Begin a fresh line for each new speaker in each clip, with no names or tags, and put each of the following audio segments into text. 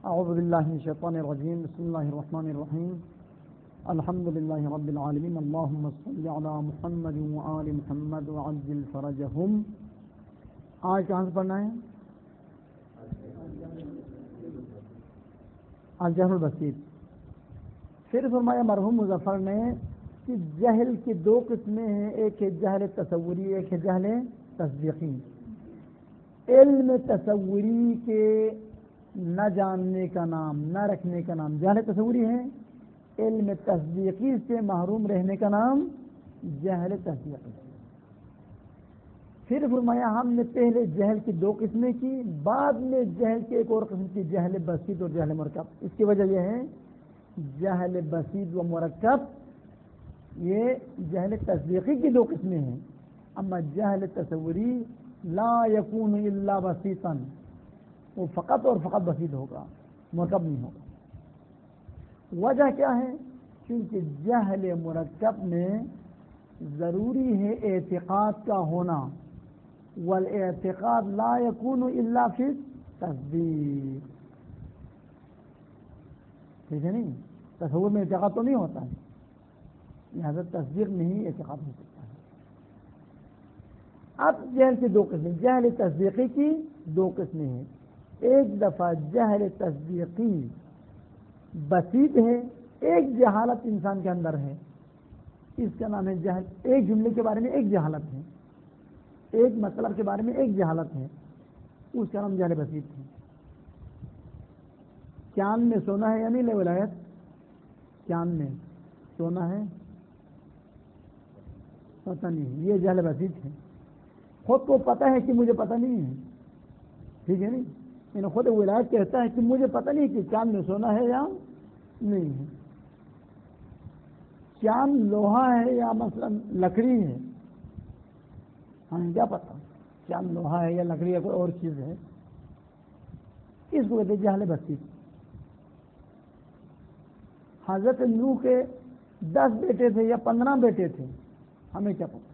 اعوذ باللہ من الشیطان الرجیم بسم اللہ الرحمن الرحیم الحمد للہ رب العالمین اللہم صل علی محمد وآل محمد وعجل فرجہم. آج کہاں سے پڑھنا ہے؟ الجہل البسیط. پھر فرمایا مرحوم مظفر نے کہ جہل کی دو قسمیں ہیں، ایک ہے جہل تصوری، ایک ہے جہل تصدیقی. علم تصوری کے نہ جاننے کا نام، نہ رکھنے کا نام جہل تصوری ہے. علم تصدیقی سے محروم رہنے کا نام جہل تصدیقی. پھر فرمایا ہم نے پہلے جہل کی دو قسمیں کی، بعد میں جہل کی ایک اور قسم کی جہل بسیط اور جہل مرکب. اس کی وجہ یہ ہے جہل بسیط و مرکب یہ جہل تصدیقی کی دو قسمیں ہیں. اما جہل تصوری لا یکون الا بسیطا، وہ فقط اور فقط بسیط ہوگا، مرکب نہیں ہوگا. وجہ کیا ہے؟ کیونکہ جہل مرکب میں ضروری ہے اعتقاد کا ہونا، والاعتقاد لا یکون الا فی تصدیق. ٹھیک ہے نہیں؟ تصور میں اعتقاد تو نہیں ہوتا ہے، لہذا تصدیق میں ہی اعتقاد ہو سکتا ہے. اب جہل کی دو قسمیں، جہل تصدیقی کی دو قسمیں ہیں. ایک دفعہ جہل تصدیقی بسیط ہے، ایک جہالت انسان کے اندر ہے، اس کا نام ہے جہل. ایک جملے کے بارے میں ایک جہالت ہے، ایک مطلب کے بارے میں ایک جہالت ہے، اس کا نام جہل بسیط ہے. چاند میں سونا ہے یا نہیں لے ولایت؟ چاند میں سونا ہے پتہ نہیں، یہ جہل بسیط ہے. خود کو پتہ ہے کہ مجھے پتہ نہیں ہے. ٹھیک ہے نہیں؟ یعنی خود ولایت کہتا ہے کہ مجھے پتہ نہیں کہ چاند میں سونا ہے یا نہیں ہے. چاند لوہا ہے یا مثلا لکڑی ہے، ہمیں کیا پتہ چاند لوہا ہے یا لکڑی یا کوئی اور چیز ہے. اس کو کہتے ہیں جہل بسیط. حضرت نوح کے 10 بیٹے تھے یا 15 بیٹے تھے، ہمیں کیا پتہ.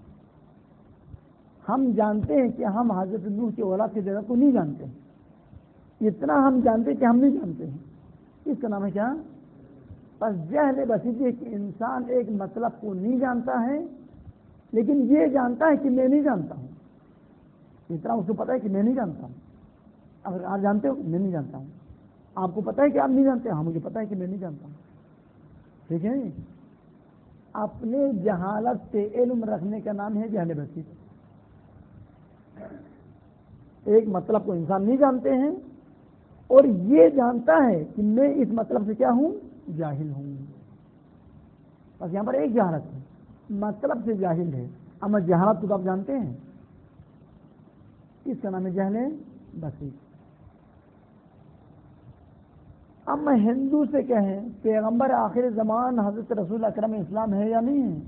ہم جانتے ہیں کہ ہم حضرت نوح کی اولاد کی جگہ کو نہیں جانتے ہیں، اتنا ہم جانتے ہیں کہ ہم نہیں جانتے ہیں. اس کا نام ہے کیا؟ بس جہل بسیط ہے کہ انسان ایک مطلب کو نہیں جانتا ہے لیکن یہ جانتا ہے کہ میں نہیں جانتا ہوں. اتنا اس کو پتا ہے کہ میں نہیں جانتا ہوں. اگر آپ جانتے ہو میں نہیں جانتا ہوں، آپ کو پتا ہے کہ آپ نہیں جانتے، ہاں مجھے پتا ہے کہ میں نہیں جانتا ہوں. ٹھیک ہے؟ اپنے جہالت سے علم رکھنے کا نام ہے جہل بسیط. ایک مطلب کو انسان نہیں جانتے ہیں اور یہ جانتا ہے کہ میں اس مطلب سے کیا ہوں؟ جاہل ہوں. بس یہاں پر ایک جہالت ہے، مطلب سے جاہل ہے. اما جہالت کو تو آپ جانتے ہیں، اس کا نام ہے جہل بسیط. اما ہندو سے کہیں پیغمبر آخر زمان حضرت رسول اکرم اسلام ہے یا نہیں ہے،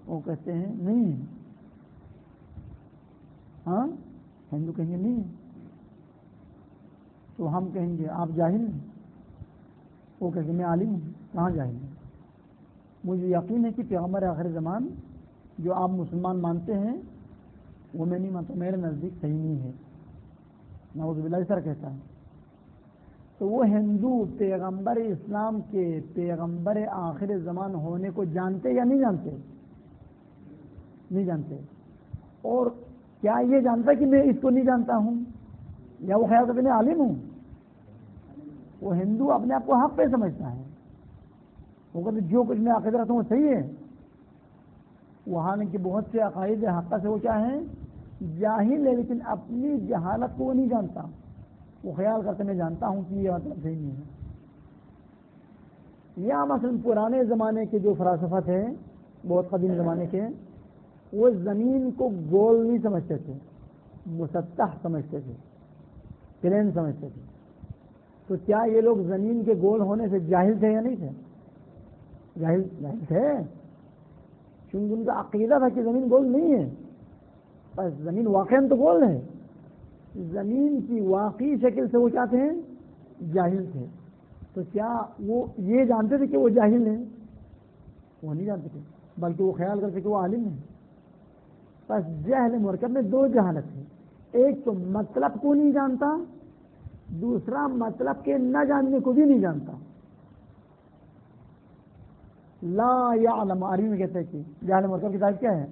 وہ کہتے ہیں نہیں ہے. ہاں ہندو کہیں گے نہیں ہے، تو ہم کہیں گے آپ جاہل ہیں. وہ کہیں گے میں عالم ہوں. کہاں جاہل ہوں؟ مجھے یقین ہے کہ پیغمبر آخر زمان جو آپ مسلمان مانتے ہیں وہ میں نہیں مانتا، میرے نزدیک صحیح نہیں ہے. نعوذ باللہ سر کہتا ہے. تو وہ ہندو پیغمبر اسلام کے پیغمبر آخر زمان ہونے کو جانتے یا نہیں جانتے؟ نہیں جانتے. اور کیا یہ جانتا کہ میں اس کو نہیں جانتا ہوں، یا وہ خیال کرتے میں عالم ہوں؟ وہ ہندو اپنے آپ کو حق پہ سمجھتا ہے، وہ کہتے جو کچھ میں عقیدہ رکھتا ہوں وہ صحیح ہے. وہاں کے بہت سے عقائد حقہ سے وہ کیا ہیں؟ جاہل ہے، لیکن اپنی جہالت کو وہ نہیں جانتا. وہ خیال کرتے میں جانتا ہوں کہ یہ مطلب صحیح نہیں ہے. یا مثلا پرانے زمانے کے جو فلاسفہ تھے، بہت قدیم زمانے کے، وہ زمین کو گول نہیں سمجھتے تھے، مسطح سمجھتے تھے، پلین سمجھتے تھے. تو کیا یہ لوگ زمین کے گول ہونے سے جاہل تھے یا نہیں تھے؟ جاہل تھے، کیونکہ ان کا عقیدہ تھا کہ زمین گول نہیں ہے. بس زمین واقعاً تو گول ہے، زمین کی واقعی شکل سے وہ کیا تھے؟ جاہل تھے. تو کیا وہ یہ جانتے تھے کہ وہ جاہل ہیں؟ وہ نہیں جانتے تھے، بلکہ وہ خیال کرتے کہ وہ عالم ہیں. بس جہل مرکب میں دو جہالت ہے. ایک تو مطلب کو نہیں جانتا، دوسرا مطلب کے نہ جاننے کو بھی نہیں جانتا. لا یعلم عربی میں کہتے ہیں کہ جہل مرکب کی تعریف کیا ہے؟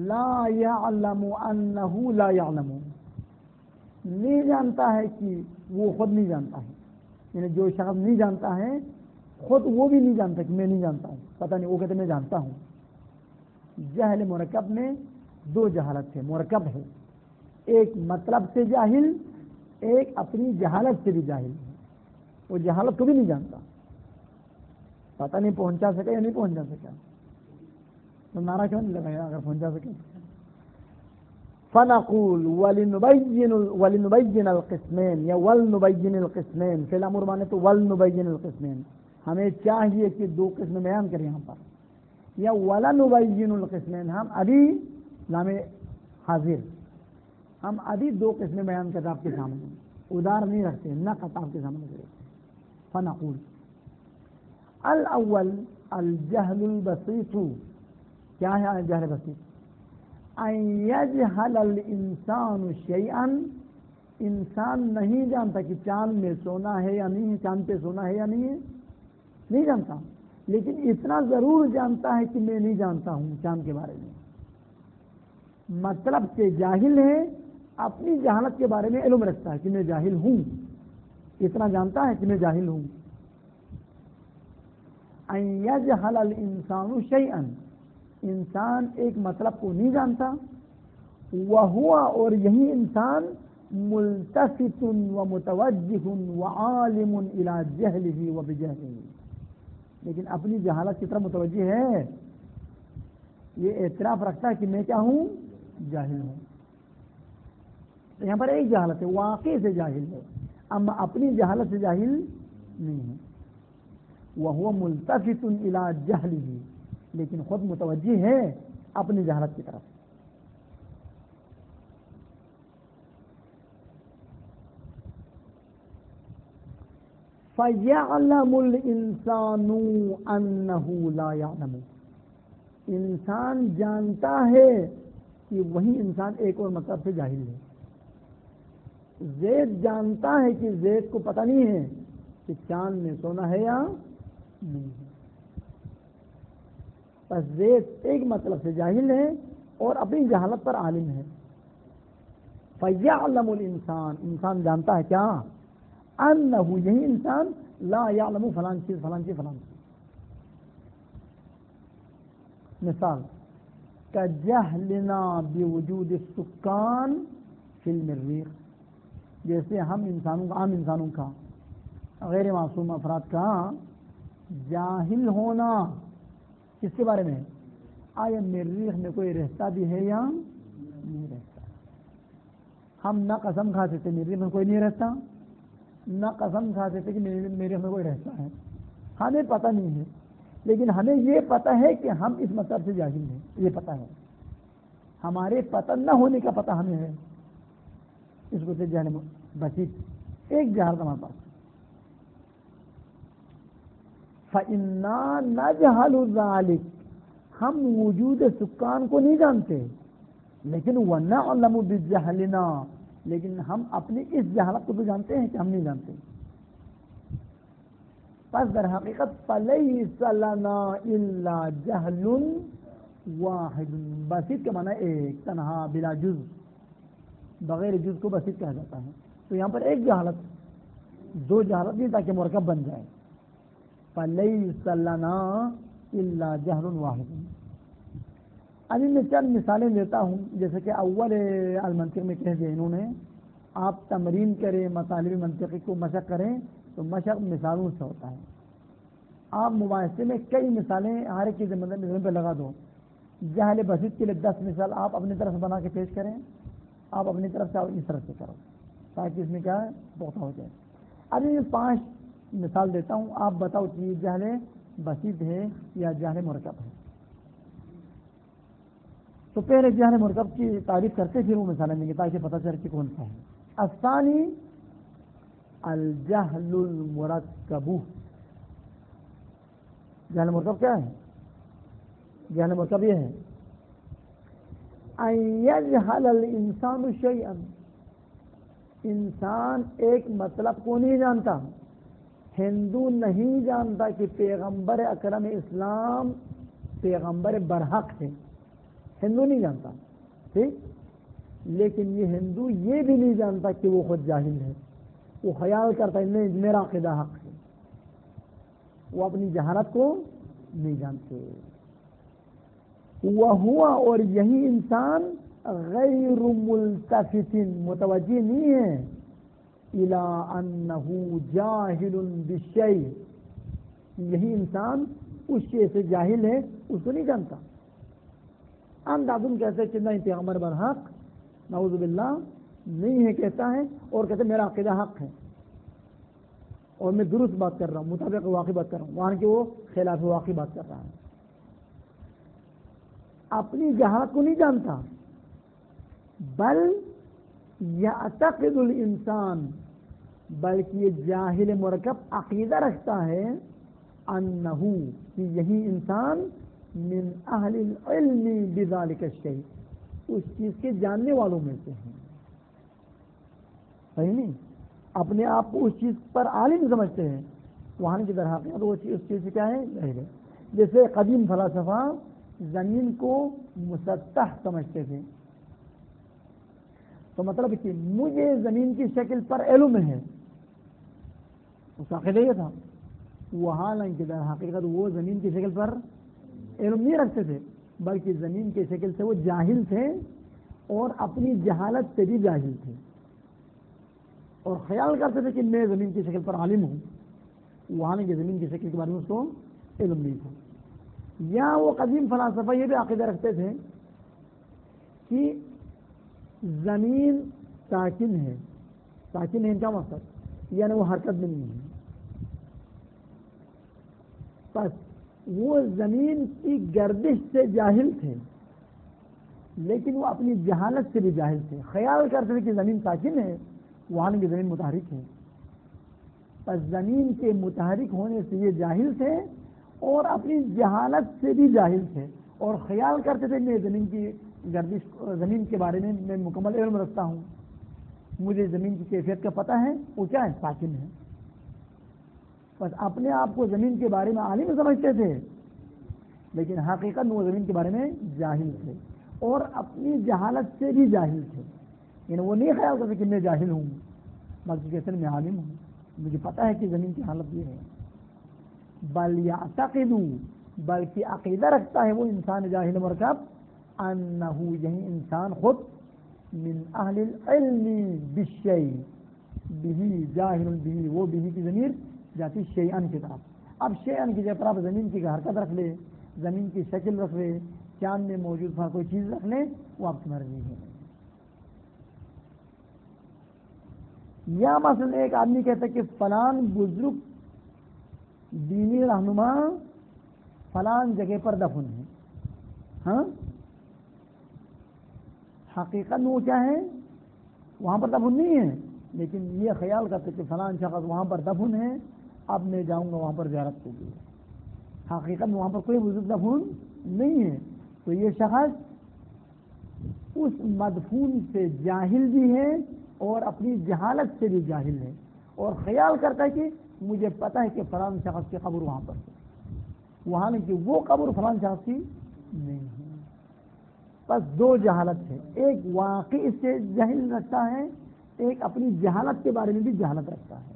لا یعلم انہ لا یعلم، نہیں جانتا ہے کہ وہ خود نہیں جانتا ہے. یعنی جو شخص نہیں جانتا ہے خود وہ بھی نہیں جانتا کہ میں نہیں جانتا ہوں، پتہ نہیں، وہ کہتے میں جانتا ہوں. جہل مرکب میں دو جہالت ہے، مرکب ہے، ایک مطلب سے جاہل، ایک اپنی جہالت سے بھی جاہل ہے. وہ جہالت کو بھی نہیں جانتا، پتہ نہیں پہنچا سکا یا نہیں پہنچا سکا، تو نعرہ کیوں نہیں لگایا اگر پہنچا سکے. فنقول ولنبین القسمین یا ولنبین القسمین، فی الامر مانے تو ولنبین القسمین، ہمیں چاہیے کہ دو قسم بیان کریں یہاں پر، یا ولنبین القسمین، ہم ابھی لام حاضر، ہم ابھی دو قسمیں بیان کرتے آپ کے سامنے، ادار نہیں رکھتے، نقط آپ کے سامنے کرتے. فنقول الاول الجہل البسیط، کیا ہے الجہل بسیط؟ ان یجہل الانسان شیئا، انسان نہیں جانتا کہ چاند میں سونا ہے یا نہیں ہے، چاند پہ سونا ہے یا نہیں ہے، نہیں جانتا، لیکن اتنا ضرور جانتا ہے کہ میں نہیں جانتا ہوں چاند کے بارے میں. مطلب سے جاہل ہے، اپنی جہالت کے بارے میں علم رکھتا ہے کہ میں جاہل ہوں، اتنا جانتا ہے کہ میں جاہل ہوں. ان یجہل الانسان شیئا، انسان ایک مطلب کو نہیں جانتا، وہوا، اور یہی انسان ملتفت ومتوجہ وعالم الی جہلہ وبجہلہ، لیکن اپنی جہالت کی طرف متوجہ ہے، یہ اعتراف رکھتا ہے کہ میں کیا ہوں؟ جاہل ہوں. یہاں پر ایک جہالت ہے، واقع سے جاہل ہے، اما اپنی جہالت سے جاہل نہیں ہے. وہو ملتفت الی جہلہ، لیکن خود متوجہ ہے اپنی جہالت کی طرف. فَيَعْلَمُ الْإِنسَانُ أَنَّهُ لَا يَعْلَمُ، انسان جانتا ہے کہ وہی انسان ایک اور مطلب سے جاہل ہے. زید جانتا ہے کہ زید کو پتہ نہیں ہے کہ چاند میں سونا ہے یا نہیں ہے، بس زید ایک مطلب سے جاہل ہے اور اپنی جہالت پر عالم ہے. فَيَعْلَمُ الْإِنسان، انسان جانتا ہے کیا؟ انہو، یہی انسان، لا یعلم، فلان چیز فلان چیز فلان چیز. مثال کجہلنا بوجود السکان فی المریخ، جیسے ہم انسانوں کا، عام انسانوں کا، غیر معصوم افراد کا جاہل ہونا کس کے بارے میں؟ آیا مریخ میں کوئی رہتا بھی ہے یا نہیں رہتا. ہم نہ قسم کھاتے تھے مریخ میں کوئی نہیں رہتا، نہ قسم کھاتے تھے کہ مریخ میں کوئی رہتا ہے، ہمیں پتہ نہیں ہے، لیکن ہمیں یہ پتہ ہے کہ ہم اس مطلب سے جاہل ہیں، یہ پتہ ہے، ہمارے پتہ نہ ہونے کا پتہ ہمیں ہے. اس کو جہل بسیط، ایک جہالت ہمارے پاس. فَإِنَّا نَجْهَلُ ذَلِكَ، ہم وجود سکان کو نہیں جانتے، لیکن وَنَعْلَمُ بِجَهْلِنَا، لیکن ہم اپنی اس جہالت کو تو جانتے ہیں کہ ہم نہیں جانتے. پس در حقیقت فَلَيْسَ لَنَا إِلَّا جَهْلٌ وَاحِدٌ، بسیط کا معنی ایک، تنہا، بلا جز، بغیر جز کو بسیط کہا جاتا ہے. تو یہاں پر ایک جہالت، دو جہالت نہیں تاکہ مرکب بن جائے. فَلَيْسَ لَنَا إِلَّا جَهْلٌ وَاحِدٌ. ابھی میں چند مثالیں دیتا ہوں، جیسے کہ اول المنطق میں کہہ دیا انہوں نے، آپ تمرین کریں، مطالب منطقی کو مشق کریں تو مشق مثالوں سے ہوتا ہے. آپ مباحثے میں کئی مثالیں ہر ایک کی ذمہ پہ لگا دو. جہل بسیط کے لیے 10 مثال آپ اپنی طرف سے بنا کے پیش کریں، آپ اپنی طرف سے اور اس طرف سے کرو، تاکہ اس میں کیا ہے پختہ ہو جائے. ابھی میں 5 مثال دیتا ہوں، آپ بتاؤ کہ یہ جہل بسیط ہے یا جہل مرکب ہے. تو پہلے جہل مرکب کی تعریف کرتے پھر وہ مثالیں دیں گے تاکہ پتہ چل کہ کون سا ہے. الثانی الجہل المرکب، جہل مرکب کیا ہے؟ جہل مرکب یہ ہے ان یجہل الانسان شیئا، انسان ایک مطلب کو نہیں جانتا. ہندو نہیں جانتا کہ پیغمبر اکرم اسلام پیغمبر برحق ہے. ہندو نہیں جانتا، ٹھیک. لیکن یہ ہندو یہ بھی نہیں جانتا کہ وہ خود جاہل ہے. وہ خیال کرتا ہے نہیں میرا عقیدہ حق ہے. وہ اپنی جہالت کو نہیں جانتے. وہ ہوا، اور یہی انسان غیر ملتفت، متوجہ نہیں ہے، الی انہ جاہل بالشیء، یہی انسان اس شیء سے جاہل ہے، اس کو نہیں جانتا. اندازن کیسے کہ نہیں پیغمبر برحق، نعوذ باللہ، نہیں ہے کہتا ہے، اور کہتے میرا عقیدہ حق ہے اور میں درست بات کر رہا ہوں، مطابق واقعی بات کر رہا ہوں، وہاں کہ وہ خلاف واقعی بات کر رہا ہے. اپنی جہالت کو نہیں جانتا، بل یعتقد الانسان، بلکہ یہ جاہل مرکب عقیدہ رکھتا ہے، انہو، کہ یہی انسان من اہل العلم بذالک الشیء، اس چیز کے جاننے والوں میں سے ہیں. صحیح نہیں؟ اپنے آپ کو اس چیز پر عالم سمجھتے ہیں، وہاں کی در حقیقت وہ اس چیز سے کیا ہے، جاہل ہے. جیسے قدیم فلاسفہ زمین کو مسطح سمجھتے تھے، تو مطلب کہ مجھے زمین کی شکل پر علم ہے، اس کا عقیدہ یہ تھا. وہ حالانکہ در حقیقت وہ زمین کی شکل پر علم نہیں رکھتے تھے، بلکہ زمین کی شکل سے وہ جاہل تھے، اور اپنی جہالت سے بھی جاہل تھے، اور خیال کرتے تھے کہ میں زمین کی شکل پر عالم ہوں، وہاں کی زمین کی شکل کے بارے میں اس کو علم نہیں تھا. یا وہ قدیم فلاسفہ یہ بھی عقیدہ رکھتے تھے کہ زمین ساکن ہے. ساکن ہے ان کا مقصد یعنی وہ حرکت میں نہیں ہے. بس وہ زمین کی گردش سے جاہل تھے، لیکن وہ اپنی جہالت سے بھی جاہل تھے. خیال کرتے تھے کہ زمین ساکن ہے، وہاں کی زمین متحرک ہے. بس زمین کے متحرک ہونے سے یہ جاہل تھے، اور اپنی جہالت سے بھی جاہل تھے، اور خیال کرتے تھے میں زمین کی گردش، زمین کے بارے میں میں مکمل علم رکھتا ہوں، مجھے زمین کی کیفیت کا پتہ ہے، وہ کیا ہے، ساکن ہے. بس اپنے آپ کو زمین کے بارے میں عالم سمجھتے تھے، لیکن حقیقت میں وہ زمین کے بارے میں جاہل تھے، اور اپنی جہالت سے بھی جاہل تھے. یعنی وہ نہیں خیال کرتے کہ میں جاہل ہوں، بلکہ کہتے ہیں میں عالم ہوں، مجھے پتہ ہے کہ زمین کی حالت یہ ہے. بل یعتقد، بلکہ عقیدہ رکھتا ہے وہ انسان جاہل مرکب، انہو، یہی انسان خود، من اہل العلم بالشیء، بھی جاہل بھی، وہ بھی کی ضمیر جاتی شیئن کی طرف. اب شیئن کی جگہ پر آپ زمین کی حرکت رکھ لے، زمین کی شکل رکھ لے، چاند میں موجود کوئی چیز رکھ لے، وہ آپ کی مرضی ہے. یا مثلا ایک آدمی کہتا ہے کہ فلان بزرگ دینی رہنما فلان جگہ پر دفن ہے. ہاں، حقیقت میں وہ کیا ہے، وہاں پر دفن نہیں ہے، لیکن یہ خیال کرتے کہ فلان شخص وہاں پر دفن ہے، اب میں جاؤں گا وہاں پر زیارت کے لیے. حقیقت میں وہاں پر کوئی بزرگ دفن نہیں ہے. تو یہ شخص اس مدفون سے جاہل بھی ہے، اور اپنی جہالت سے بھی جاہل ہے، اور خیال کرتا ہے کہ مجھے پتہ ہے کہ فلان شخص کی قبر وہاں پر ہے، وہاں نہیں کہ وہ قبر فلان شخص کی نہیں ہے. بس دو جہالت ہے، ایک واقعی اس سے جاہل رکھتا ہے، ایک اپنی جہالت کے بارے میں بھی جہالت رکھتا ہے.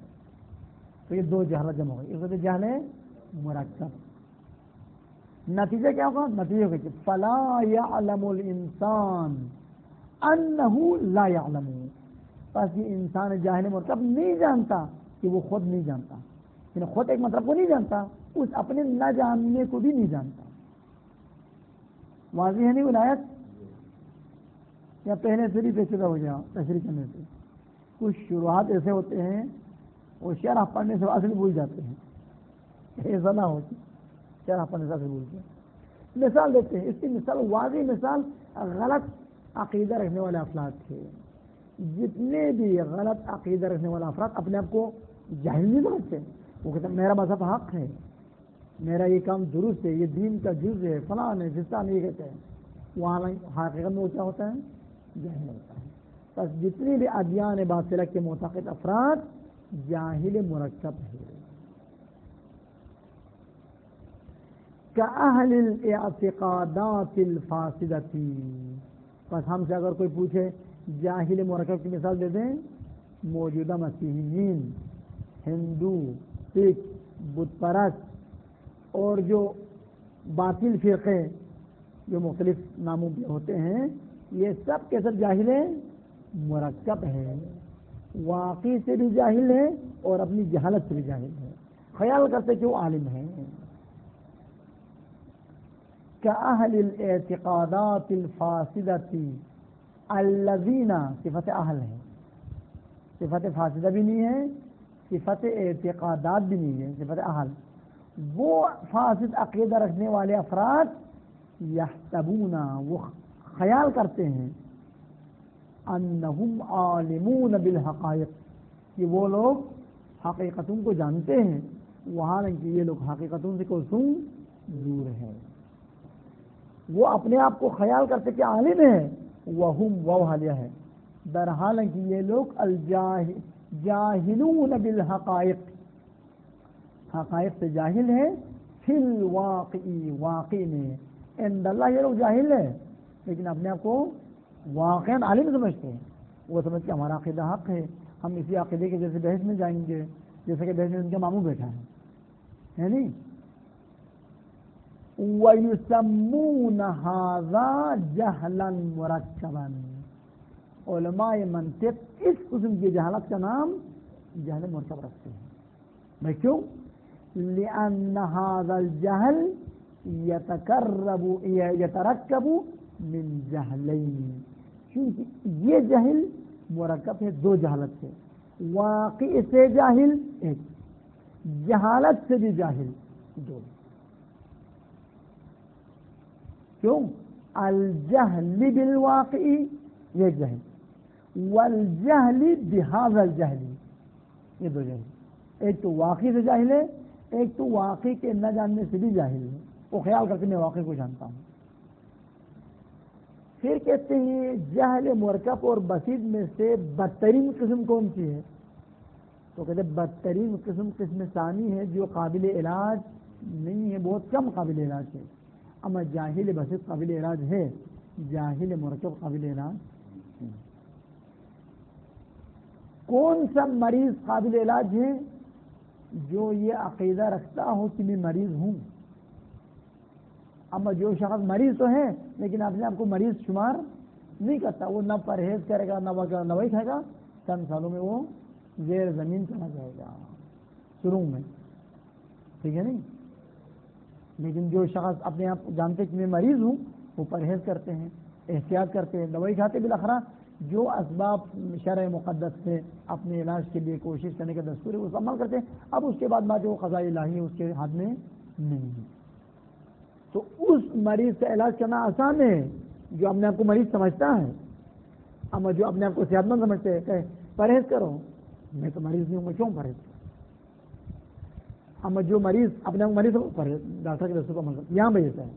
تو یہ دو جہالت جمع ہوئی، اس وجہ جہل ہے مرکب. نتیجہ کیا ہوگا، نتیجہ ہوگا کہ فلا یعلم الانسان انہ لا یعلم. بس یہ انسان جاہل مرکب نہیں جانتا کہ وہ خود نہیں جانتا، یعنی خود ایک مطلب کو نہیں جانتا، اس اپنے نہ جاننے کو بھی نہیں جانتا. واضح ہے نہیں ولایت؟ یا پہلے سے بھی پیچیدہ ہو گیا تشریح کرنے سے؟ کچھ شروعات ایسے ہوتے ہیں وہ شرح پڑھنے سے اصل بھول جاتے ہیں، ایسا نہ ہو کہ شرح پڑھنے سے اصل بھولتے ہیں. مثال دیتے ہیں، اس کی مثال، واضح مثال، غلط عقیدہ رکھنے والے افراد تھے. جتنے بھی غلط عقیدہ رکھنے والے افراد اپنے آپ کو جاہل نہیں سمجھتے، وہ کہتے ہیں میرا مذہب حق ہے، میرا یہ کام درست ہے، یہ دین کا جز ہے، فلاں ہے فستان، یہ کہتے ہیں. وہاں حقیقت میں وہ کیا ہوتا ہے، جاہل ہوتا ہے. بس جتنی بھی ادیان باطلہ کے معتقد افراد جاہل مرکب ہے. کاہل الاعتقادات الفاسدتی، بس ہم سے اگر کوئی پوچھے جاہل مرکب کی مثال دے دیں، موجودہ مسیحیین، ہندو، سکھ، بت پرست اور جو باطل فرقے جو مختلف ناموں کے ہوتے ہیں، یہ سب کے سب جاہل مرکب ہے. واقعی سے بھی جاہل ہے اور اپنی جہالت سے بھی جاہل ہے، خیال کرتے کہ وہ عالم ہے. کاہل الاعتقادات الفاسدتی الذین، صفت اہل ہے، صفت فاسدہ بھی نہیں ہے، صفت اعتقادات بھی نہیں ہے، صفت اہل. وہ فاسد عقیدہ رکھنے والے افراد یحسبون، وہ خیال کرتے ہیں، انہم عالمون بالحقائق، کہ وہ لوگ حقیقتوں کو جانتے ہیں، وہاں کہ یہ لوگ حقیقتوں سے کوسوں دور ہیں. وہ اپنے آپ کو خیال کرتے کہ عالم ہے، وہم وہ حالیہ ہے، در حالانکہ یہ لوگ جاہلون بالحقائق، حقائق سے جاہل ہے، فی الواقعی، واقعی میں، عند اللہ یہ لوگ جاہل ہے لیکن اپنے آپ کو واقعاً عالم سمجھتے ہیں. وہ سمجھتے ہیں ہمارا عقیدہ حق ہے، ہم اسی عقیدے کے جیسے بحث میں جائیں گے جیسے کہ بحث میں ان کا ماموں بیٹھا ہے نہیں. وَيُسَمُّونَ هَذَا جَهْلًا مُرَكَّبًا، علماء منطق اس قسم کی جہالت کا نام جہل مرکب رکھتے ہیں. بھائی کیوں؟ لِأَنَّ هَذَا الْجَهْلِ يَتَرَكَّبُ مِنْ جَهْلَيْنِ، کیونکہ یہ جہل مرکب ہے دو جہالت سے، واقع سے جاہل ایک، جہالت سے بھی جاہل دو. کیوں؟ الجہل بالواقعی یہ جہل، والجہل بہذا الجہل یہ دو جہل. ایک تو واقعی سے جاہل ہے، ایک تو واقعی کے نہ جاننے سے بھی جاہل ہے، وہ خیال کرتے میں واقعی کو جانتا ہوں. پھر کہتے ہیں جہل مرکب اور بسیط میں سے بدترین قسم کون سی ہے؟ تو کہتے ہیں بدترین قسم ثانی ہے جو قابل علاج نہیں ہے، بہت کم قابل علاج ہے. اما جاہل بسیط قابل علاج ہے، جاہل مرکب قابل علاج ہے. کون سا مریض قابل علاج ہے؟ جو یہ عقیدہ رکھتا ہو کہ میں مریض ہوں. اما جو شخص مریض تو ہے لیکن اپنے آپ کو مریض شمار نہیں کرتا، وہ نہ پرہیز کرے گا، نہ وہی کھائے گا، چند سالوں میں وہ زیر زمین چلا جائے گا شروع میں، ٹھیک ہے نہیں. لیکن جو شخص اپنے آپ جانتے کہ میں مریض ہوں، وہ پرہیز کرتے ہیں، احتیاط کرتے ہیں، دوائی کھاتے، بالاخرہ جو اسباب شرع مقدس سے اپنے علاج کے لیے کوشش کرنے کا دستور ہے اس عمل کرتے ہیں. اب اس کے بعد جو قضاء الہی اس کے ہاتھ میں نہیں ہے. تو اس مریض کا علاج کرنا آسان ہے جو اپنے آپ کو مریض سمجھتا ہے. اما جو اپنے آپ کو صحت مند سمجھتے ہیں کہ پرہیز کرو، میں تو مریض نہیں ہوں، میں کیوں پرہیز کروں. اما جو مریض اپنے آپ کو مریض ڈاکٹر کے دستور پر عمل کرتا ہے، یہاں بھیجتا ہے.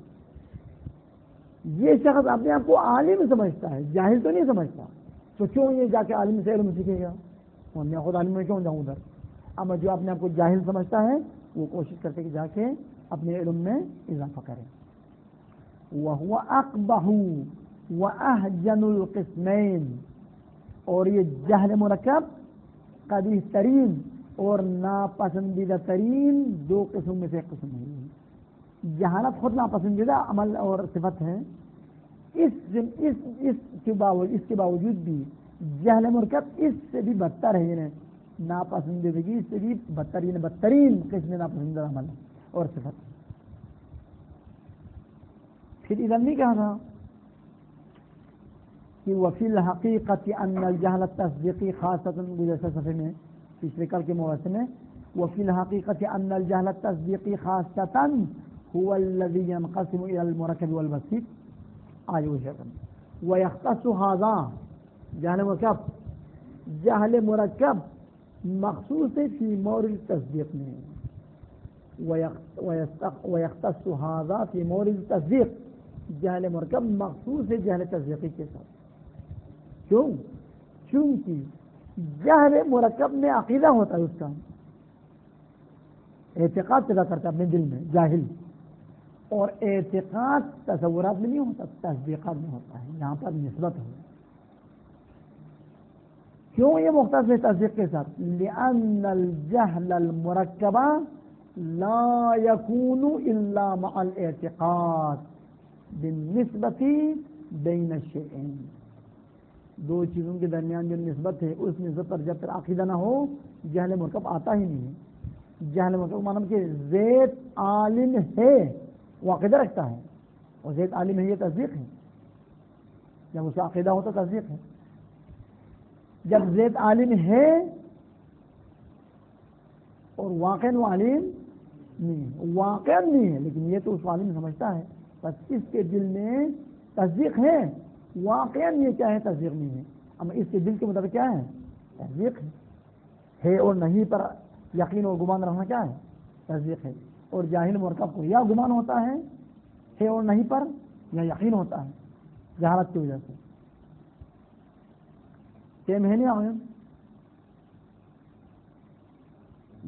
یہ شخص اپنے آپ کو عالم سمجھتا ہے، جاہل تو نہیں سمجھتا. تو کیوں یہ جا کے عالم سے علم سیکھے گا؟ اور میں خود عالم میں کیوں جاؤں ادھر؟ اما جو اپنے آپ کو جاہل سمجھتا ہے وہ کوشش کرتے کہ جا کے اپنے علم میں اضافہ کرے. وَهُوَ أَقْبَحُ وَأَحْجَنُ الْقِسْمَيْنِ، اور یہ جہل مرکب قبیح ترین اور ناپسندیدہ ترین دو قسم میں سے ایک قسم ہے. جہالت خود ناپسندیدہ عمل اور صفت ہے، اس کے باوجود بھی جہل مرکب اس سے بھی بدتر ہے، یعنی ناپسندیدگی اس سے بھی بدتر، یعنی بدترین قسم ناپسندیدہ عمل اور صفت ہے. پھر ادھر نہیں کہا تھا کہ وفی الحقیقت ان الجہل التصدیقی خاصۃ، گزشتہ صفحے میں پچھلے کل کے موضوع میں، وفی الحقیقت ان الجہل التصدیقی خاصۃ هو الذي ينقسم الى المركب والبسيط. آج وہ شکل ويختص هذا جہل مرکب مخصوص ہے فی مورد التصدیق میں، ويختص هذا فی مورد التصدیق، جہل مرکب مخصوص ہے جہل تصدیقی کے ساتھ. کیوں؟ چونکہ جہل مرکب میں عقیدہ ہوتا ہے، اس کا اعتقاد پیدا کرتا ہے اپنے دل میں جاہل، اور اعتقاد تصورات میں نہیں ہوتا، تصدیقات میں ہوتا ہے، یہاں پر نسبت ہے۔ کیوں یہ مختص ہے تصدیق کے ساتھ؟ لأن الجہل المرکبہ لا يكون الا مع الاعتقاد بالنسبت بین الشیئین، دو چیزوں کے درمیان جو نسبت ہے اس نسبت پر جب تک عقیدہ نہ ہو جہل مرکب آتا ہی نہیں ہے۔ جہل مرکب مانم کہ زید عالم ہے، وہ عقیدہ رکھتا ہے، اور زید عالم ہے یہ تصدیق ہے، جب اس کا عقیدہ ہو تو تصدیق ہے۔ جب زید عالم ہے اور واقعاً وہ عالم نہیں ہے، واقعاً نہیں ہے لیکن یہ تو اس کو عالم سمجھتا ہے، بس اس کے دل میں تصدیق ہے، واقعاً یہ کیا ہے تصدیق نہیں ہے، اما اس کے دل کے مطابق کیا ہے تصدیق ہے اور نہیں پر یقین اور گمان رکھنا کیا ہے تصدیق ہے۔ اور جاہل مرکب کو یا گمان ہوتا ہے اور نہیں پر، یا یقین ہوتا ہے جہالت کی وجہ سے۔ ٹائم ہے نہیں آئے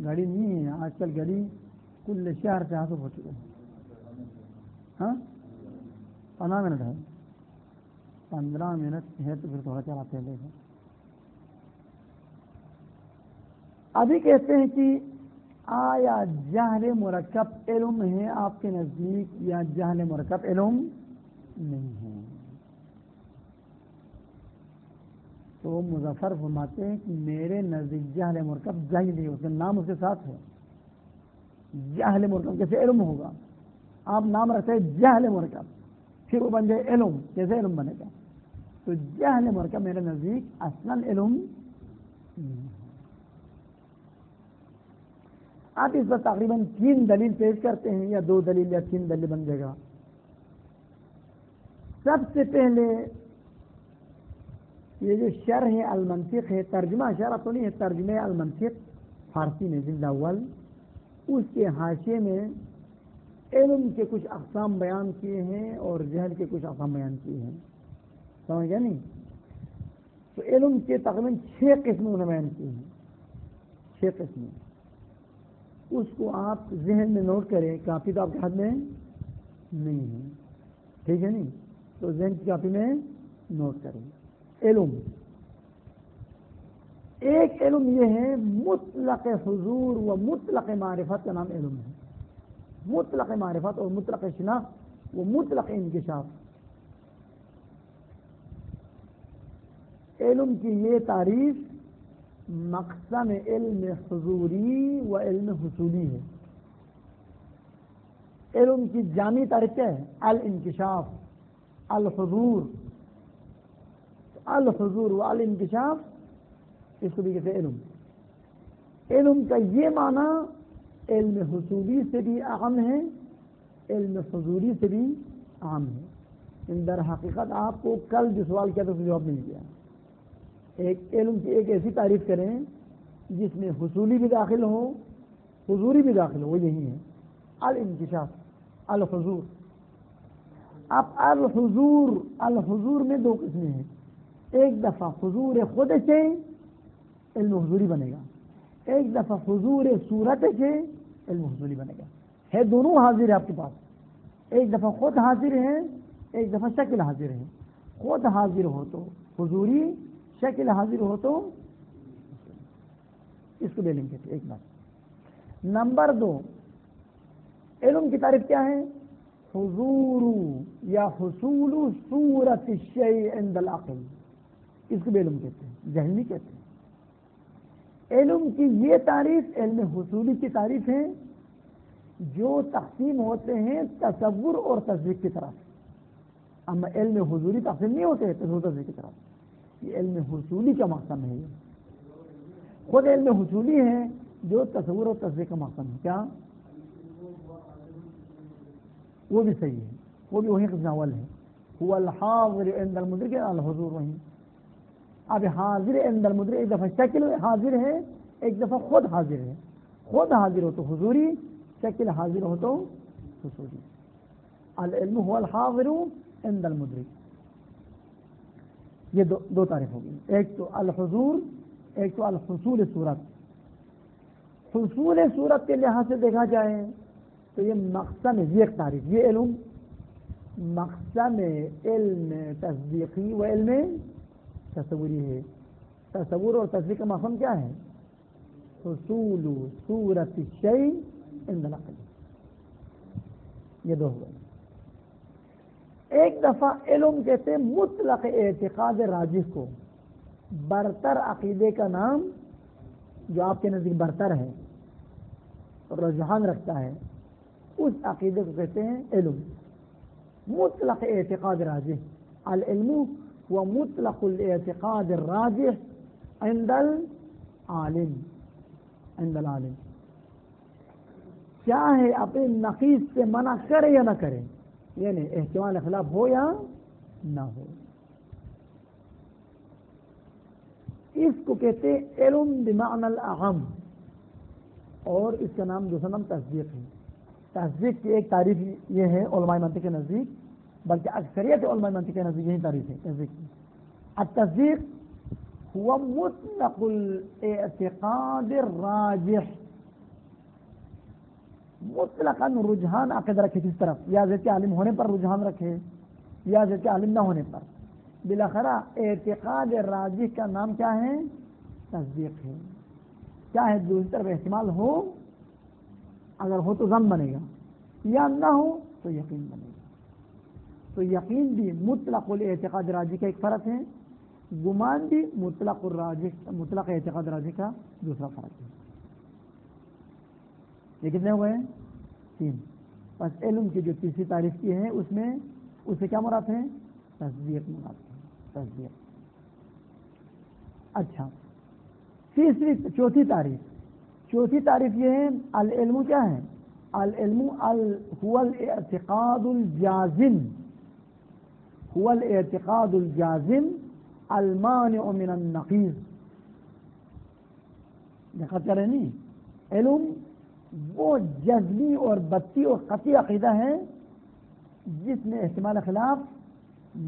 گاڑی نہیں ہے آج کل، گاڑی کل شہر سے حاصل ہو چکے ہیں۔ ہاں 15 منٹ ہے، 15 منٹ ہے تو پھر تھوڑا چلاتے ہیں۔ دیکھیں ابھی کہتے ہیں کہ آیا جہل مرکب علم ہے آپ کے نزدیک یا جہل مرکب علم نہیں ہے؟ تو مظفر فرماتے ہیں کہ میرے نزدیک جہل مرکب جاہل نہیں، اس کا نام اس کے ساتھ ہے۔ جہل مرکب کیسے علم ہوگا؟ آپ نام رکھتے ہیں جہل مرکب، پھر وہ بن جائے علم، کیسے علم بنے گا؟ تو جہل مرکب میرے نزدیک اصلاً علم نہیں ہے۔ آپ اس پر تقریباً 3 دلیل پیش کرتے ہیں، یا 2 دلیل یا 3 دلیل بن جائے گا۔ سب سے پہلے یہ جو شرح المنطق ہے، ترجمہ شرح تو نہیں ہے، ترجمہ المنطق فارسی میں جلد اول، اس کے حاشیے میں علم کے کچھ اقسام بیان کیے ہیں اور جہل کے کچھ اقسام بیان کیے ہیں، سمجھ گیا نہیں؟ تو علم کے تقریباً 6 قسمیں انہوں نے بیان کی ہیں، 6 قسمیں۔ اس کو آپ ذہن میں نوٹ کریں، کاپی تو آپ کے ہاتھ میں نہیں ہے، ٹھیک ہے نہیں؟ تو ذہن کی کاپی میں نوٹ کریں۔ علم، ایک علم یہ ہے مطلق حضور و مطلق معرفت کا نام علم ہے۔ مطلق معرفت اور مطلق شناخت و مطلق انکشاف، علم کی یہ تعریف مقسم علم حضوری و علم حصولی ہے۔ علم کی جامع تعریف کیا ہے؟ الانکشاف، الحضور، الحضور و الانکشاف، اس کو بھی کہتے ہیں علم۔ علم کا یہ معنی علم حصولی سے بھی اہم ہے، علم حضوری سے بھی اہم ہے۔ ان در حقیقت آپ کو کل جو سوال کیا تھا اس کا جواب نہیں دیا۔ ایک علم کی ایک ایسی تعریف کریں جس میں حصولی بھی داخل ہو، حضوری بھی داخل ہو، وہ یہی ہے الانکشاف، الحضور۔ اب الحضور، الحضور میں 2 قسمیں ہیں، ایک دفعہ حضور خود سے علم حضوری بنے گا، ایک دفعہ حضور صورت سے علم حضوری بنے گا، ہے دونوں حاضر ہے آپ کے پاس، ایک دفعہ خود حاضر ہے، ایک دفعہ شکل حاضر ہے۔ خود حاضر ہو تو حضوری، شکل حاضر ہو تو اس کو لے لیں گے۔ ایک بات۔ نمبر 2، علم کی تعریف کیا ہے؟ حضور یا حصول صورت الشیء عند العقل، اس کو بھی علم کہتے ہیں، جہل نہیں کہتے ہیں۔ علم کی یہ تعریف علم حصولی کی تعریف ہے، جو تقسیم ہوتے ہیں تصور اور تصدیق کی طرف، اما علم حضوری تقسیم نہیں ہوتے تصور تصدیق کی طرف۔ یہ علم حصولی کا مقصد ہے، خود علم حصولی ہے جو تصور اور تصدیق کا مقصد ہے۔ کیا وہ بھی صحیح ہے، وہ بھی وہی قسم اول ہے، هو الحاضر عند المدرک الحضور وہی۔ اب حاضر عند المدرک ایک دفعہ شکل حاضر ہے، ایک دفعہ خود حاضر ہے، خود حاضر ہو تو حضوری، شکل حاضر ہو تو حصولی۔ العلم هو الحاضر عند المدرک۔ یہ دو تعریف ہوگی، ایک تو الحضور، ایک تو الحصول صورت۔ حصول صورت کے لحاظ سے دیکھا جائے تو یہ مقسم ہے، یہ ایک تعریف، یہ علم مقسم علم تصدیقی و علم تصوری ہے۔ تصور اور تصدیق کا مقسم کیا ہے؟ حصول صورت الشیء عند العقل، یہ دو ہوئے۔ ایک دفعہ علم کہتے ہیں مطلق اعتقاد راجح کو، برتر عقیدے کا نام جو آپ کے نزدیک برتر ہے، رجحان رکھتا ہے، اس عقیدے کو کہتے ہیں علم، مطلق اعتقاد راجح۔ العلم هو مطلق الاعتقاد الراجح عند العالم، عند العالم، چاہے اپنے نقیض سے منع کرے یا نہ کرے، یعنی احتمال خلاف ہو یا نہ ہو، اس کو کہتے ہیں علم بمعنی الاعم، اور اس کا نام دوسرا نام تصدیق ہے۔ تصدیق کی ایک تعریف یہ ہے علماء منطق کے نزدیک، بلکہ اکثریت علماء منطق کے نزدیک یہی تعریف ہے تصدیق کی۔ التصدیق هو مطلق الاعتقاد الراجح، مطلقاً رجحان عقید رکھے کس طرف، یا ذات عالم ہونے پر رجحان رکھے یا ذات عالم نہ ہونے پر، بالاخرہ اعتقاد راجح کا نام کیا ہے؟ تصدیق ہے۔ چاہے دوسری طرف احتمال ہو، اگر ہو تو ظن بنے گا، یا نہ ہو تو یقین بنے گا۔ تو یقین بھی مطلق الاعتقاد راجح کا ایک فرق ہے، گمان بھی مطلق اعتقاد راجح کا دوسرا فرق ہے۔ یہ کتنے ہوئے ہیں؟ 3۔ بس علم کی جو تیسری تعریف کی ہے اس میں اس سے کیا مراد ہے؟ تصدیق مراد ہے، تصدیق۔ اچھا، چوتھی تعریف یہ ہے، العلم کیا ہے؟ العلم هو الاعتقاد الجازم، هو الاعتقاد الجازم المانع من النقیض۔ دقت کریں نہیں، علم وہ جزمی اور بتی اور قطعی عقیدہ ہے جس میں احتمال خلاف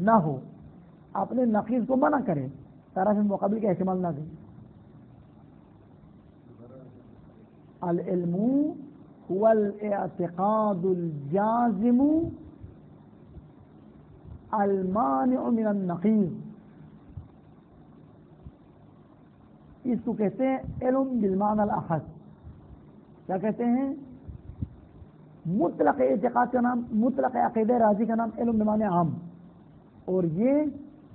نہ ہو، اپنے نقیض کو منع کرے، طرف مقابل کا احتمال نہ دے۔ العلم هو الاعتقاد الجازم المانع من النقیض، اس کو کہتے ہیں علم بالمعنی الاخص۔ کیا کہتے ہیں؟ مطلق اعتقاد کا نام، مطلق عقیدہ راضی کا نام علم بمعنی عام، اور یہ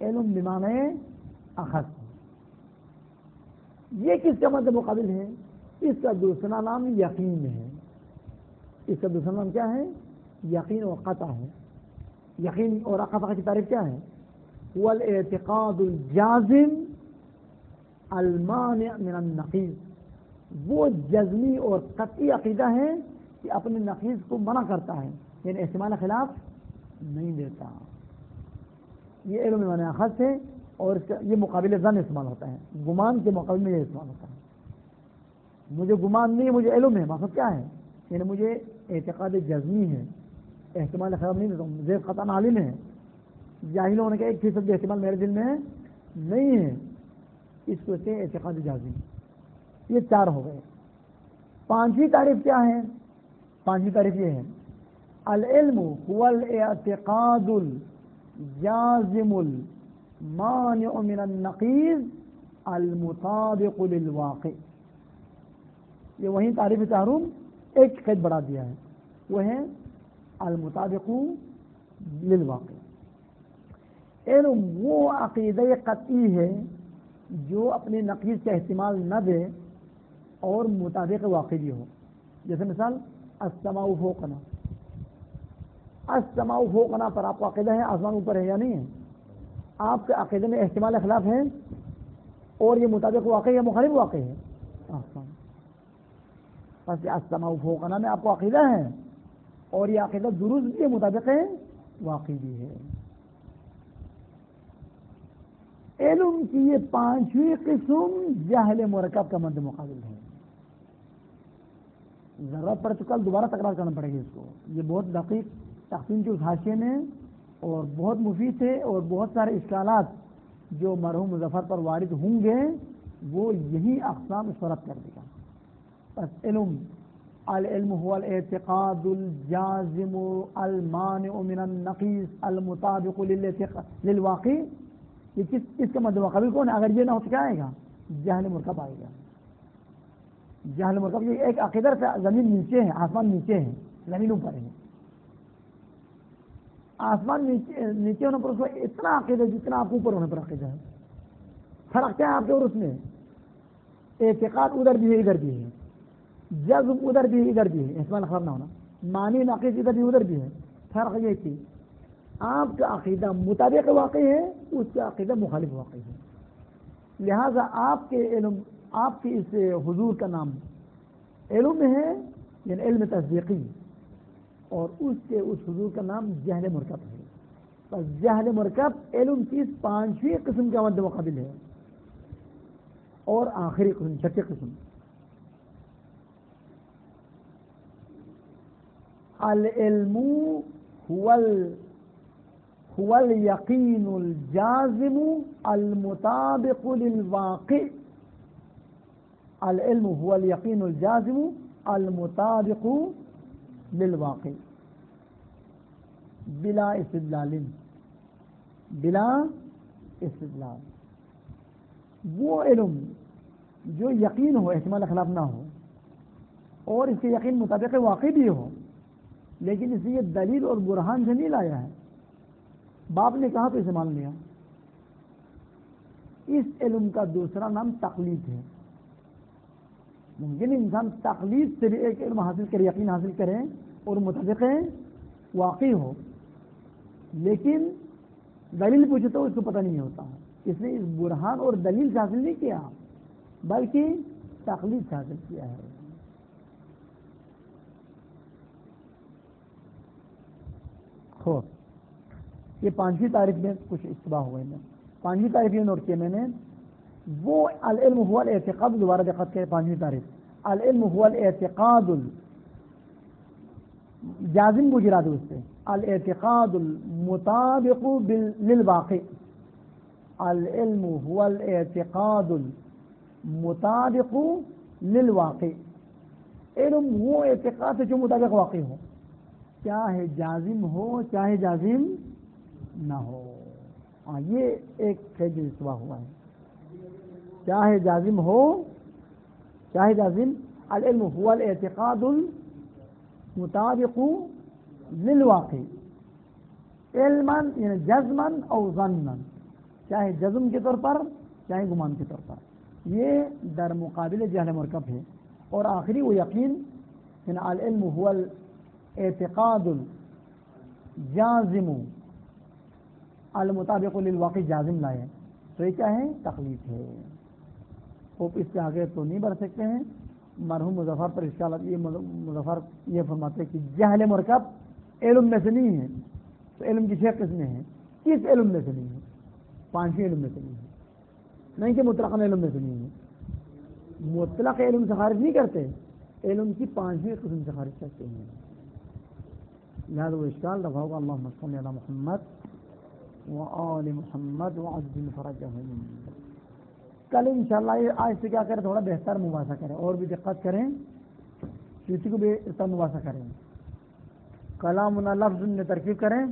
علم بمعنی اخص۔ یہ کس کا مطلب مقابل ہے؟ اس کا دوسرا نام یقین ہے۔ اس کا دوسرا نام کیا ہے؟ یقین اور قطع ہے۔ یقین اور قطع کی تعریف کیا ہے؟ هو الاعتقاد الجازم المانع من النقیض، وہ جزمی اور قطعی عقیدہ ہے کہ اپنے نقیض کو منع کرتا ہے، یعنی احتمال خلاف نہیں دیتا۔ یہ علم بمعنی اخص ہے، اور اس کا یہ مقابل ظن استعمال ہوتا ہے، گمان کے مقابل میں یہ استعمال ہوتا ہے۔ مجھے گمان نہیں ہے، مجھے علم ہے، مقصد کیا ہے؟ یعنی مجھے اعتقاد جزمی ہے، احتمال خلاف نہیں دیتا ہوں، زید قطعاً عالم ہے، جاہل ہونے کا 1% بھی احتمال میرے دل میں نہیں ہے، اس کو کہتے ہیں اعتقاد جازمی۔ یہ 4 ہو گئے۔ 5ویں تعریف کیا ہے؟ 5ویں تعریف یہ ہے، العلم هو الاعتقاد الجازم المانع من النقیض المطابق للواقع۔ یہ وہیں تعریف چہارم ایک قید بڑھا دیا ہے، وہ ہے المطابق للواقع۔ علم وہ عقیدہ قطعی ہے جو اپنے نقیض کا احتمال نہ دے اور مطابق واقع بھی ہو۔ جیسے مثال السماء فوقنا، السماء فوقنا پر آپ کو عقیدہ ہے آسمان اوپر ہے یا نہیں ہے؟ آپ کے عقیدے میں احتمال خلاف ہے اور یہ مطابق واقع یا مخالف واقع ہے؟ آسمان، بس السماء فوقنا میں آپ کو عقیدہ ہے اور یہ عقیدہ درست بھی ہے، مطابق ہے، واقع بھی ہے۔ علم کی یہ 5ویں قسم جہل مرکب کا مد مقابل ہے۔ ضرورت پڑ چکا دوبارہ تکرار کرنا پڑے گی اس کو، یہ بہت دقیق تقسیم کے اس حاشیے میں اور بہت مفید ہے، اور بہت سارے اشکالات جو مرحوم مظفر پر وارد ہوں گے وہ یہی اقسام صورت کر دے گا. بس علم، العلم هو الاعتقاد الجازم المانع من النقیص المطابق للواقع. یہ اس کا مد مقابل کون ہے؟ اگر یہ نہ ہو تو کیا آئے گا؟ جہل مرکب آئے گا. جہل مرکب یہ ایک عقیدہ سے زمین نیچے ہے، آسمان نیچے ہے، زمین اوپر ہے. آسمان نیچے ہونے پر اس کو اتنا عقیدہ جتنا آپ اوپر ہونے پر عقیدہ ہے. فرق کیا ہے آپ کے اور اس میں؟ اعتقاد ادھر بھی ہے ادھر بھی ہے، جذب ادھر بھی ہے ادھر بھی ہے، احتمال خراب نہ ہونا، معنی ناقص ادھر بھی ادھر بھی ہے. فرق یہ تھی آپ کا عقیدہ مطابق واقع ہے، اس کا عقیدہ مخالف واقع ہے. لہذا آپ کے علم، آپ کی اس حضور کا نام علم ہے، یعنی علم تصدیقی، اور اس حضور کا نام جہل مرکب ہے. بس جہل مرکب علم کی 5ویں قسم کا مد مقابل ہے، اور آخری قسم 6ٹھی قسم العلم هو اليقین الجازم المطابق للواقع. العلم هو اليقین الجازم المطابق للواقع بلا استدلال. بلا استدلال وہ علم جو یقین ہو، احتمال خلاف نہ ہو، اور اس کے یقین مطابق واقع بھی ہو، لیکن اس لیے دلیل اور برہان سے نہیں لایا ہے، باپ نے کہا تو اسے مان لیا. اس علم کا دوسرا نام تقلید ہے. ممکن انسان تقلید سے بھی ایک علم حاصل کرے، یقین حاصل کرے اور مطابق واقع ہو، لیکن دلیل پوچھے تو اس کو پتہ نہیں ہوتا. اس نے اس برہان اور دلیل سے حاصل نہیں کیا بلکہ تقلید سے حاصل کیا ہے. یہ 5ویں تعریف میں کچھ اشتباہ ہو گئے. 5ویں تعریف یہ نوٹ کیا میں نے، وہ العلم هو الاعتقاد، دوبارہ دقت کریں 5ویں تعریف، العلم هو الاعتقاد جازم کو گرا دو اس سے، الاعتقاد المطابق للواقع. العلم هو الاعتقاد المطابق للواقع. علم وہ اعتقاد ہے جو مطابق واقع ہو، چاہے جازم ہو چاہے جازم نہ ہو. یہ ایک فیض اشتباہ ہوا ہے، چاہے جازم ہو چاہے جازم. العلم هو الاعتقاد المطابق للواقع علما یعنی جزما او ظنا، چاہے جزم کے طور پر چاہے گمان کے طور پر. یہ در مقابل جہل مرکب ہے. اور آخری وہ یقین، یعنی العلم هو الاعتقاد الجازم المطابق للواقع، جازم لائے تو یہ کیا ہے؟ تقلید ہے. اس سے آگے تو نہیں بڑھ سکتے ہیں. مرحوم مظفر پر اشکالات، یہ مظفر یہ فرماتے ہیں کہ جہل مرکب علم میں سے نہیں ہے. تو علم کی 6 قسمیں ہیں، کس علم میں سے نہیں ہے؟ 5ویں علم میں سے نہیں ہے. نہیں کہ مطلق علم میں سے نہیں ہے، مطلق علم سے خارج نہیں کرتے، علم کی 5ویں قسم سے خارج کرتے ہیں. لہذا وہ اشکال رفع ہوگا. اللہم صلی علی محمد وآل محمد وعجل فرجہم. کل انشاءاللہ آج سے کیا کریں، تھوڑا بہتر مباحثہ کریں اور بھی دقت کریں، کسی کو بھی اس طرح مباحثہ کریں. کلامنا لفظ میں ترکیب کریں.